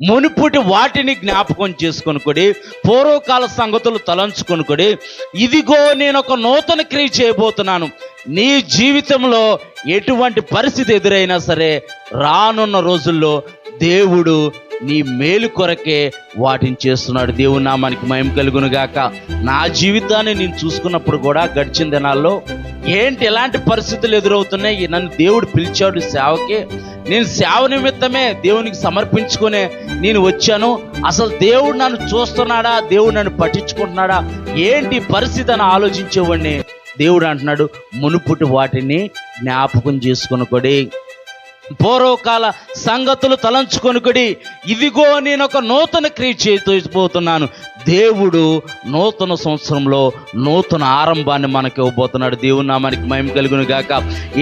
మునుపుటి వాటిని జ్ఞాపకం చేసుకొనుకొడి, పూర్వకాల సంగతులు తలంచుకొనుకొడి. ఇదిగో నేను ఒక నూతన క్రియ చేయబోతున్నాను. నీ జీవితంలో ఎటువంటి పరిస్థితి ఎదురైనా సరే రానున్న రోజుల్లో దేవుడు నీ మేలు కొరకే వాటిని చేస్తున్నాడు. దేవుని నామానికి మహిమ కలుగును గాక. నా జీవితాన్ని నేను చూసుకున్నప్పుడు కూడా గడిచిన దినాల్లో ఏంటి ఎలాంటి పరిస్థితులు ఎదురవుతున్నాయి, నన్ను దేవుడు పిలిచాడు సేవకి, నేను సేవ నిమిత్తమే దేవునికి సమర్పించుకునే నేను వచ్చాను. అసలు దేవుడు నన్ను చూస్తున్నాడా, దేవుడు నన్ను పట్టించుకుంటున్నాడా, ఏంటి పరిస్థితి అని ఆలోచించేవాడిని. దేవుడు అంటున్నాడు, మునుపుటి వాటిని జ్ఞాపకం చేసుకొనుకొడి, పూర్వకాల సంగతులు తలంచుకొనుకొడి. ఇదిగో నేను ఒక నూతన క్రియ చేయబోతున్నాను. దేవుడు నూతన సంవత్సరంలో నూతన ఆరంభాన్ని మనకి ఇవ్వబోతున్నాడు. దేవుని నామానికి మహిమ కలుగును గాక.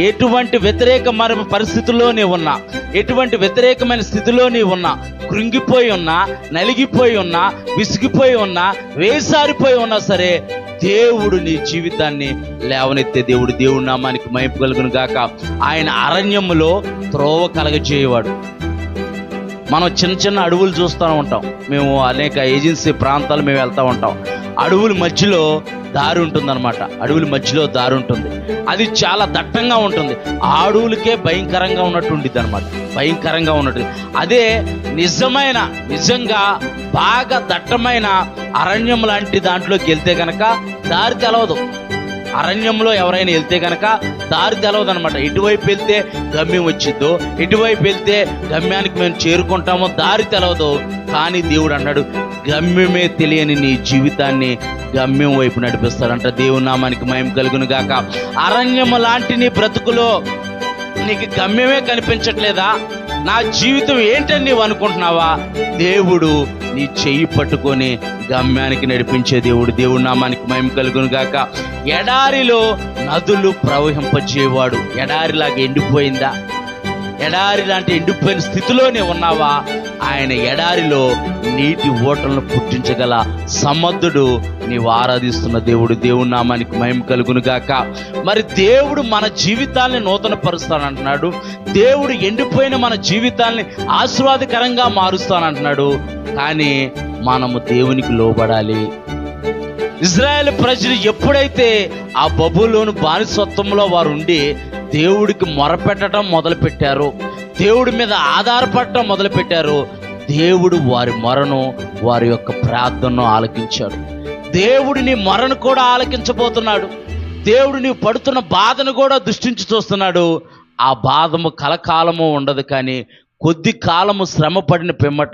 ఎటువంటి వ్యతిరేకమైన పరిస్థితుల్లో నీ ఉన్నా, ఎటువంటి వ్యతిరేకమైన స్థితిలో నీ ఉన్నా, కృంగిపోయి ఉన్నా, నలిగిపోయి ఉన్నా, విసిగిపోయి ఉన్నా, వేసారిపోయి ఉన్నా సరే దేవుడు నీ జీవితాన్ని లేవనెత్తే దేవుడు. దేవుడి నామానికి మహిమ కలుగును గాక. ఆయన అరణ్యములో త్రోవ కలగజేయవాడు. మనం చిన్న చిన్న అడవులు చూస్తూ ఉంటాం. మేము అనేక ఏజెన్సీ ప్రాంతాలు మేము వెళ్తూ ఉంటాం. అడవుల మధ్యలో దారి ఉంటుందన్నమాట. అడవుల మధ్యలో దారి ఉంటుంది. అది చాలా దట్టంగా ఉంటుంది. ఆ అడవులకే భయంకరంగా ఉన్నట్టు ఉంటుంది అనమాట. భయంకరంగా ఉన్నట్టు. అదే నిజంగా బాగా దట్టమైన అరణ్యం లాంటి దాంట్లోకి వెళ్తే కనుక దారి తెలవదు. అరణ్యంలో ఎవరైనా వెళ్తే కనుక దారి తెలవదు అనమాట. ఎటువైపు వెళ్తే గమ్యం వచ్చిద్దో, ఎటువైపు వెళ్తే గమ్యానికి మేము చేరుకుంటామో దారి తెలవదు. కానీ దేవుడు అన్నాడు, గమ్యమే తెలియని నీ జీవితాన్ని గమ్యం వైపు నడిపిస్తాడంట. దేవుని నామానికి మహిమ కలుగును గాక. అరణ్యం లాంటి నీ బ్రతుకులో నీకు గమ్యమే కనిపించట్లేదా? నా జీవితం ఏంటని నీవు అనుకుంటున్నావా? దేవుడు నీ చెయ్యి పట్టుకొని గమ్యానికి నడిపించే దేవుడు. దేవుడి నామానికి మహిమ కలుగును గాక. ఎడారిలో నదులు ప్రవహింపజేవాడు. ఎడారిలాగా ఎండిపోయిందా? ఎడారి లాంటి ఎండిపోయిన స్థితిలోనే ఉన్నావా? ఆయన ఎడారిలో నీటి ఓటలను పుట్టించగల సమర్థుడు. నీవు ఆరాధిస్తున్న దేవుడు. దేవుడి నామానికి మహిమ కలుగును గాక. మరి దేవుడు మన జీవితాల్ని నూతన పరుస్తానంటున్నాడు. దేవుడు ఎండిపోయిన మన జీవితాల్ని ఆశీర్వాదకరంగా మారుస్తానంటున్నాడు. కానీ మనము దేవునికి లోబడాలి. ఇజ్రాయేల్ ప్రజలు ఎప్పుడైతే ఆ బబులోను బానిసత్వంలో వారు ఉండి దేవుడికి మొరపెట్టడం మొదలుపెట్టారు, దేవుడి మీద ఆధారపడటం మొదలుపెట్టారు, దేవుడు వారి మొరను, వారి యొక్క ప్రార్థనను ఆలకించాడు. దేవుడిని మొరను కూడా ఆలకించబోతున్నాడు. దేవుడు నీవు పడుతున్న బాధను కూడా దృష్టించి చూస్తున్నాడు. ఆ బాధము కలకాలము ఉండదు, కానీ కొద్ది కాలము శ్రమ పడిన పిమ్మట